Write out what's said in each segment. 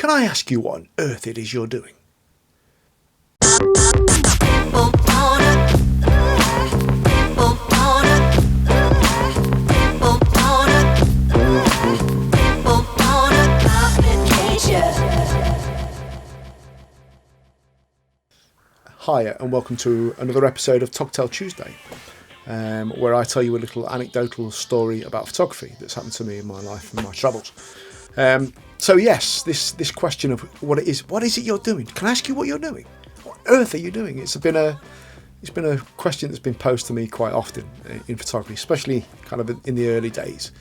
Can I ask you what on earth it is you're doing? Hiya and welcome to another episode of TOG Tuesday, where I tell you a little anecdotal story about photography that's happened to me in my life and my travels. So yes, this question of what it is it you're doing? Can I ask you what you're doing? What on earth are you doing? It's been a question that's been posed to me quite often in photography, especially kind of in the early days.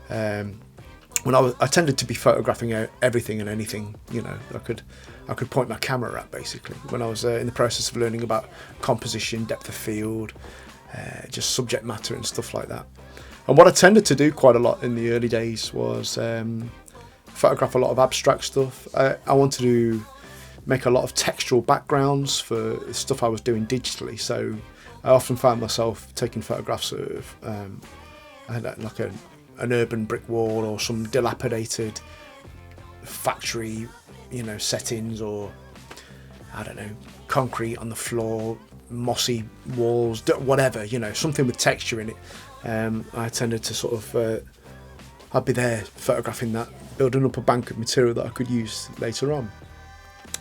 When I tended to be photographing everything and anything, I could point my camera at, basically, when I was in the process of learning about composition, depth of field, just subject matter and stuff like that. And what I tended to do quite a lot in the early days was photograph a lot of abstract stuff. I wanted to make a lot of textural backgrounds for stuff I was doing digitally, so I often found myself taking photographs of I had like an urban brick wall or some dilapidated factory settings, or I don't know, concrete on the floor, mossy walls, whatever, something with texture in it. I tended to sort of I'd be there photographing that, building up a bank of material that I could use later on.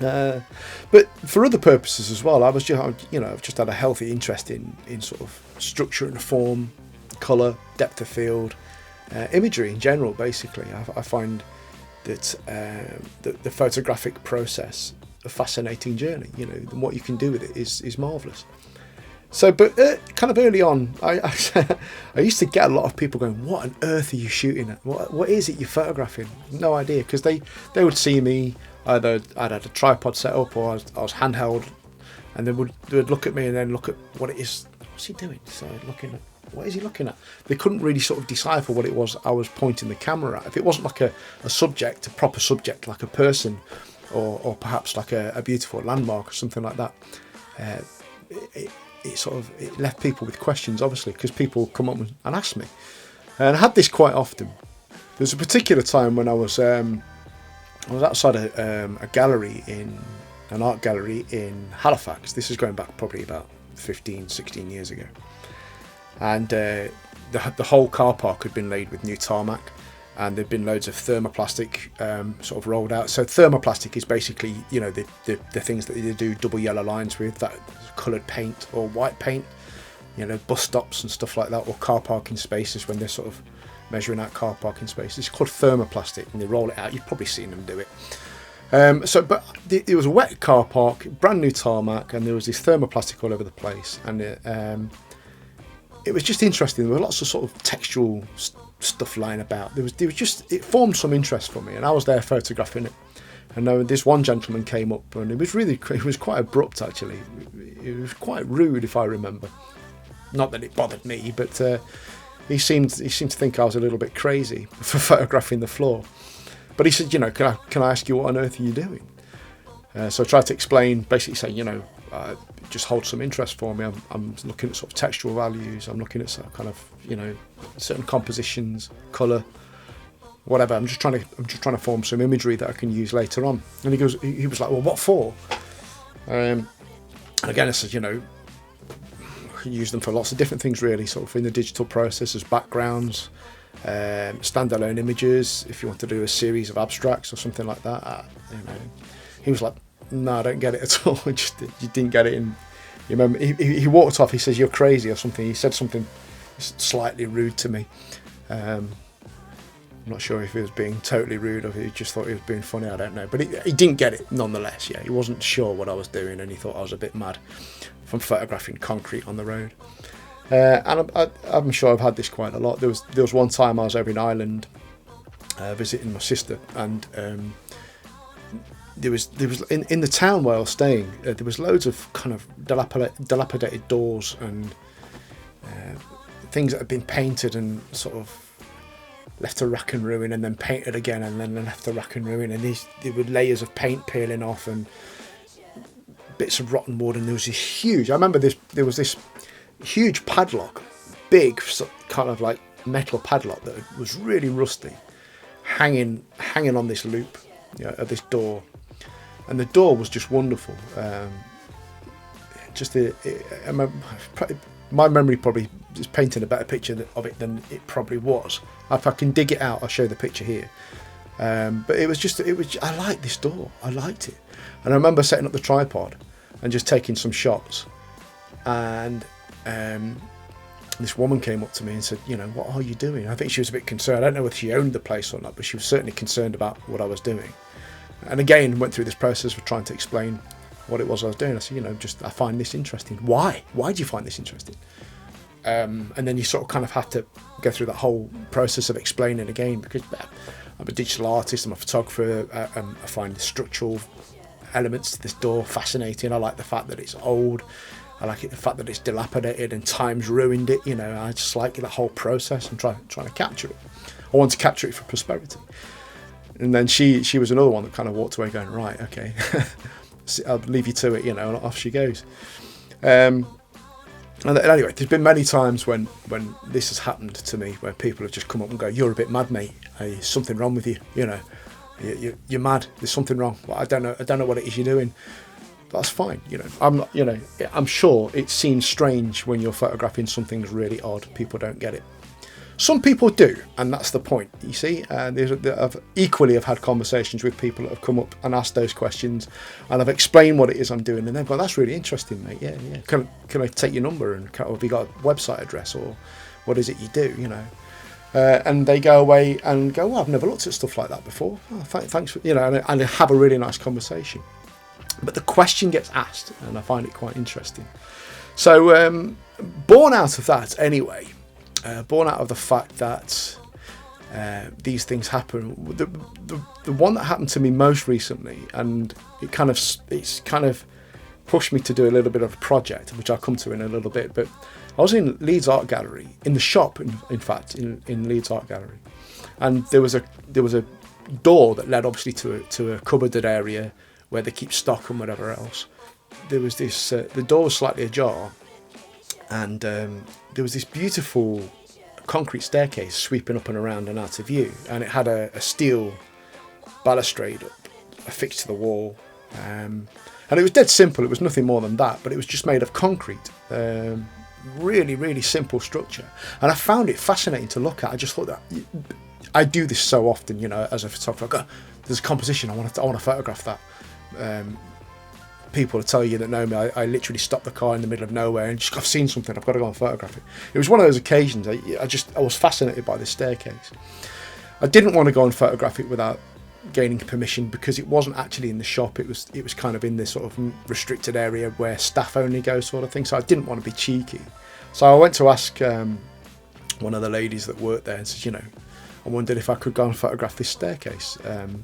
But for other purposes as well, I've just had a healthy interest in sort of structure and form, colour, depth of field, imagery in general. Basically, I find that the photographic process a fascinating journey. And what you can do with it is marvellous. So, but kind of early on, I used to get a lot of people going, "What on earth are you shooting at? What is it you're photographing?" No idea, because they would see me either I'd had a tripod set up or I was handheld, and they would look at me and then look at what it is. What's he doing? So looking at. What is he looking at? They couldn't really sort of decipher what it was I was pointing the camera at. If it wasn't like a subject, a proper subject, like a person, or perhaps like a beautiful landmark or something like that, it left people with questions, obviously, because people come up and ask me. And I had this quite often. There was a particular time when I was outside a gallery an art gallery in Halifax. This is going back probably about 15, 16 years ago. And the whole car park had been laid with new tarmac, and there'd been loads of thermoplastic sort of rolled out. So thermoplastic is basically, the things that you do double yellow lines with, that coloured paint or white paint, bus stops and stuff like that, or car parking spaces when they're sort of measuring out car parking spaces. It's called thermoplastic, and they roll it out. You've probably seen them do it. But it was a wet car park, brand new tarmac, and there was this thermoplastic all over the place, and it was just interesting. There were lots of sort of textual stuff lying about. It formed some interest for me, and I was there photographing it. And this one gentleman came up, and it was quite abrupt, actually. It was quite rude, if I remember. Not that it bothered me, but he seemed to think I was a little bit crazy for photographing the floor. But he said, can I ask you what on earth are you doing? So I tried to explain, basically saying, just hold some interest for me. I'm looking at sort of textual values. I'm looking at sort of kind of, certain compositions, colour, whatever. I'm just trying to form some imagery that I can use later on. And he was like, well, what for? Again, I said, I can use them for lots of different things, really, sort of in the digital process as backgrounds, standalone images, if you want to do a series of abstracts or something like that. He was like, no, I don't get it at all. You didn't get it. And you remember, he walked off. He says, "You're crazy" or something. He said something slightly rude to me. I'm not sure if he was being totally rude or if he just thought he was being funny. I don't know. But he didn't get it nonetheless. Yeah, he wasn't sure what I was doing, and he thought I was a bit mad from photographing concrete on the road. And I'm sure I've had this quite a lot. There was one time I was over in Ireland visiting my sister, and there was in the town where I was staying, there was loads of kind of dilapidated doors and things that had been painted and sort of left to rack and ruin, and then painted again, and then left to rack and ruin, and there were layers of paint peeling off and bits of rotten wood, and there was there was this huge padlock, big kind of like metal padlock that was really rusty, hanging on this loop at this door, and the door was just wonderful. My memory probably is painting a better picture of it than it probably was. If I can dig it out, I'll show the picture here. But I liked this door. I liked it. And I remember setting up the tripod and just taking some shots. And this woman came up to me and said, what are you doing? I think she was a bit concerned. I don't know whether she owned the place or not, but she was certainly concerned about what I was doing. And again, went through this process of trying to explain what it was I was doing. I said, I find this interesting. Why? Why do you find this interesting? And then you sort of kind of have to go through that whole process of explaining again, because I'm a digital artist, I'm a photographer, I find the structural elements to this door fascinating. I like the fact that it's old. I like the fact that it's dilapidated and time's ruined it. I just like the whole process and trying to capture it. I want to capture it for prosperity. And then she was another one that kind of walked away going, right, okay, I'll leave you to it, and off she goes. And anyway, there's been many times when this has happened to me, where people have just come up and go, "You're a bit mad, mate. There's something wrong with you. You're mad. There's something wrong. Well, I don't know what it is you're doing." That's fine. I'm not. I'm sure it seems strange when you're photographing something really odd. People don't get it. Some people do, and that's the point. You see, I've had conversations with people that have come up and asked those questions, and I've explained what it is I'm doing, and they've gone, "That's really interesting, mate. Yeah. Can I take your number, and have you got a website address, or what is it you do?" And they go away and go, "Well, I've never looked at stuff like that before. Oh, thanks for," and have a really nice conversation. But the question gets asked, and I find it quite interesting. So, born out of that, anyway. Born out of the fact that these things happen. The one that happened to me most recently, and it's kind of pushed me to do a little bit of a project, which I'll come to in a little bit. But I was in Leeds Art Gallery, in the shop, in fact, in Leeds Art Gallery, and there was a door that led obviously to a cupboarded area where they keep stock and whatever else. There was this. The door was slightly ajar. And there was this beautiful concrete staircase sweeping up and around and out of view, and it had a steel balustrade affixed to the wall, and it was dead simple. It was nothing more than that, but it was just made of concrete. Really, really simple structure, and I found it fascinating to look at. I just thought that I do this so often, as a photographer. There's a composition I want to photograph that. People will tell you that know me, I literally stopped the car in the middle of nowhere and just, I've seen something, I've got to go and photograph it. It was one of those occasions. I was fascinated by this staircase. I didn't want to go and photograph it without gaining permission, because it wasn't actually in the shop. It was kind of in this sort of restricted area where staff only go, sort of thing. So I didn't want to be cheeky. So I went to ask one of the ladies that worked there and said, I wondered if I could go and photograph this staircase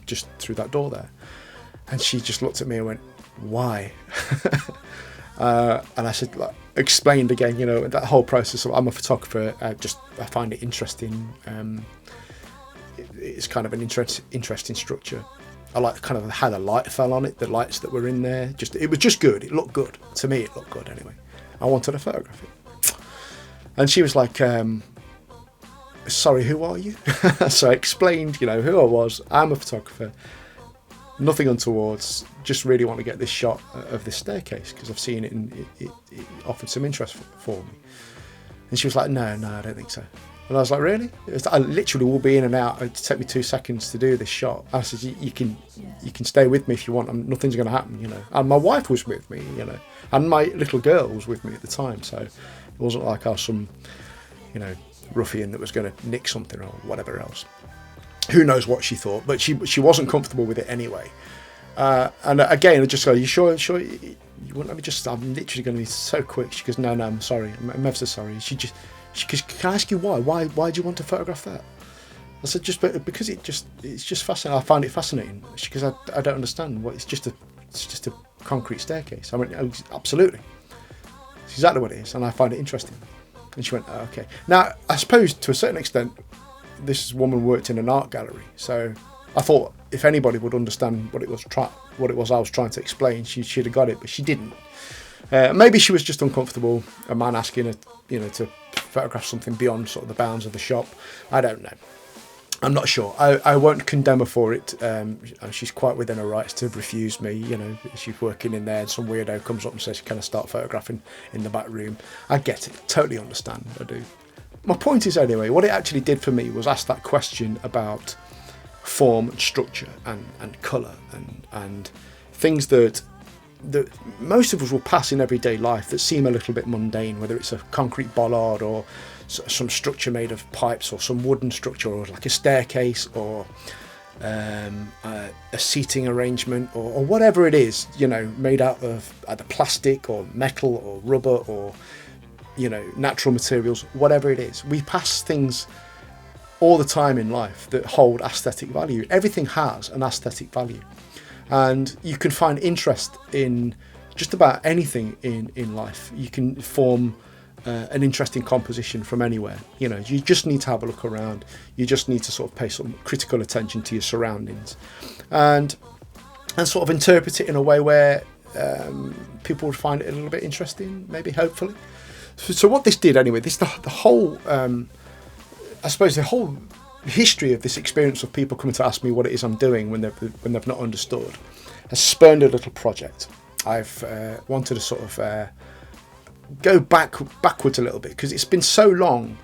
just through that door there. And she just looked at me and went, "Why?" And I said, explained again, that whole process of, I'm a photographer, I find it interesting. It's kind of an interesting structure. I like kind of how the light fell on it, the lights that were in there. It was just good. It looked good. To me, it looked good anyway. I wanted to photograph it. And she was like, "Sorry, who are you?" So I explained, who I was. I'm a photographer. Nothing untowards, just really want to get this shot of this staircase because I've seen it and it offered some interest for me. And she was like, no, I don't think so. And I was like, really? I literally will be in and out. It'd take me 2 seconds to do this shot. I said, you can stay with me if you want. Nothing's going to happen, And my wife was with me, and my little girl was with me at the time. So it wasn't like I was some, ruffian that was going to nick something or whatever else. Who knows what she thought, but she wasn't comfortable with it anyway. And again, I just go, "You sure? You wouldn't let me just? I'm literally going to be so quick." She goes, "No, I'm sorry. I'm ever so sorry." She goes, "Can I ask you why? Why do you want to photograph that?" I said, because it's just fascinating. I find it fascinating." She goes, "I don't understand. It's just a concrete staircase." I went, "Oh, absolutely. It's exactly what it is, and I find it interesting." And she went, "Oh, okay." Now, I suppose to a certain extent, this woman worked in an art gallery, so I thought if anybody would understand what it was I was trying to explain, she'd have got it, but she didn't. Maybe she was just uncomfortable, a man asking her, to photograph something beyond sort of the bounds of the shop. I don't know. I'm not sure. I won't condemn her for it. She's quite within her rights to refuse me. You know, she's working in there and some weirdo comes up and says, can I start photographing in the back room? I get it. Totally understand. I do. My point is, anyway, what it actually did for me was ask that question about form and structure and colour and things that most of us will pass in everyday life that seem a little bit mundane, whether it's a concrete bollard or some structure made of pipes or some wooden structure or like a staircase or a seating arrangement or whatever it is, you know, made out of either plastic or metal or rubber or, you know, natural materials, whatever it is. We pass things all the time in life that hold aesthetic value. Everything has an aesthetic value, and you can find interest in just about anything in life. You can form an interesting composition from anywhere. You know, you just need to have a look around. You just need to sort of pay some critical attention to your surroundings and sort of interpret it in a way where people would find it a little bit interesting, maybe, hopefully. So what this did anyway, the whole, I suppose the whole history of this experience of people coming to ask me what it is I'm doing when they've not understood has spurned a little project. I've wanted to sort of go backwards a little bit, because it's been so long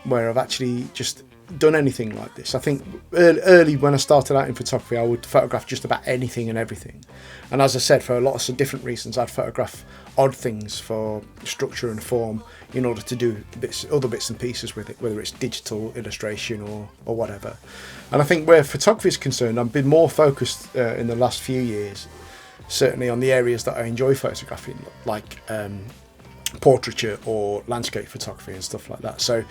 where I've actually just done anything like this. I think early when I started out in photography, I would photograph just about anything and everything, and as I said, for lots of different reasons, I'd photograph odd things for structure and form in order to do other bits and pieces with it, whether it's digital illustration or whatever. And I think where photography is concerned, I've been more focused in the last few years, certainly on the areas that I enjoy photographing, like portraiture or landscape photography and stuff like that. So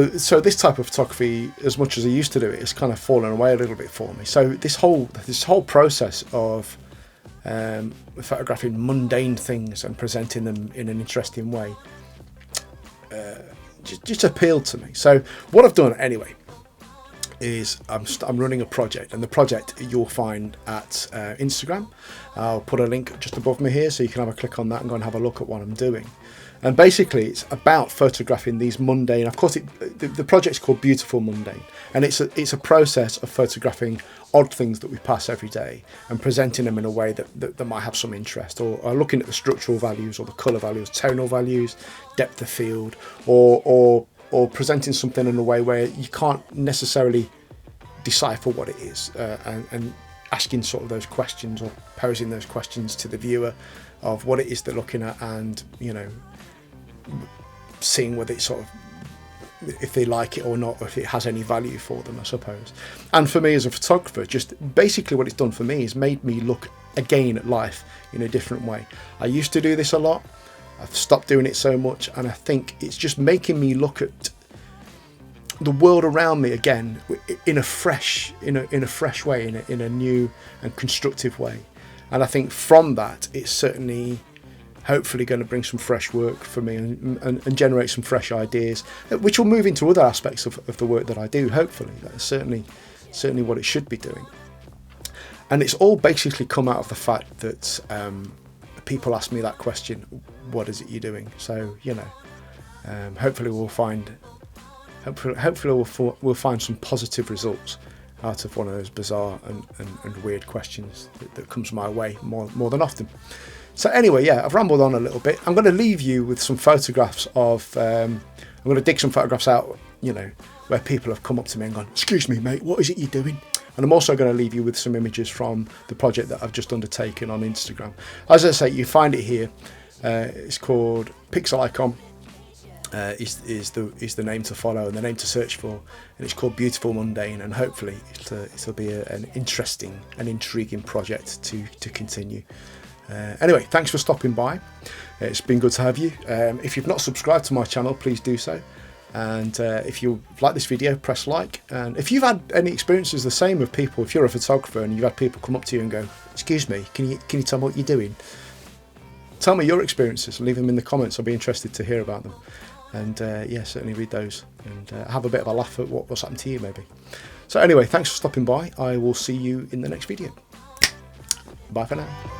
this type of photography, as much as I used to do it, has kind of fallen away a little bit for me. So this whole process of photographing mundane things and presenting them in an interesting way just appealed to me. So what I've done anyway is I'm running a project, and the project you'll find at Instagram. I'll put a link just above me here so you can have a click on that and go and have a look at what I'm doing. And basically it's about photographing these mundane, of course the project's called Beautiful Mundane, and it's a process of photographing odd things that we pass every day and presenting them in a way that might have some interest, or looking at the structural values or the colour values, tonal values, depth of field, or presenting something in a way where you can't necessarily decipher what it is, and asking sort of those questions or posing those questions to the viewer of what it is they're looking at, and, you know, seeing whether it's sort of, if they like it or not, or if it has any value for them, I suppose. And for me as a photographer, just basically what it's done for me is made me look again at life in a different way. I used to do this a lot. I've stopped doing it so much, and I think it's just making me look at the world around me again in a fresh way, in a new and constructive way. And I think from that, it's certainly hopefully going to bring some fresh work for me and generate some fresh ideas, which will move into other aspects of the work that I do, hopefully. That's certainly what it should be doing. And it's all basically come out of the fact that people ask me that question, what is it you're doing? So, you know, hopefully we'll find some positive results out of one of those bizarre and weird questions that comes my way more than often. So anyway, yeah, I've rambled on a little bit. I'm going to leave you with some photographs of, I'm going to dig some photographs out, you know, where people have come up to me and gone, excuse me, mate, what is it you're doing? And I'm also going to leave you with some images from the project that I've just undertaken on Instagram. As I say, you find it here. It's called Pixel Icon. Is the name to follow and the name to search for, and it's called Beautiful Mundane, and hopefully it'll be an interesting and intriguing project to continue. Anyway, thanks for stopping by. It's been good to have you. If you've not subscribed to my channel, please do so, and if you like this video, press like. And if you've had any experiences the same with people, if you're a photographer and you've had people come up to you and go, excuse me, can you tell me what you're doing? Tell me your experiences and leave them in the comments. I'll be interested to hear about them. And yeah, certainly read those and have a bit of a laugh at what's happened to you maybe. So anyway, thanks for stopping by. I will see you in the next video. Bye for now.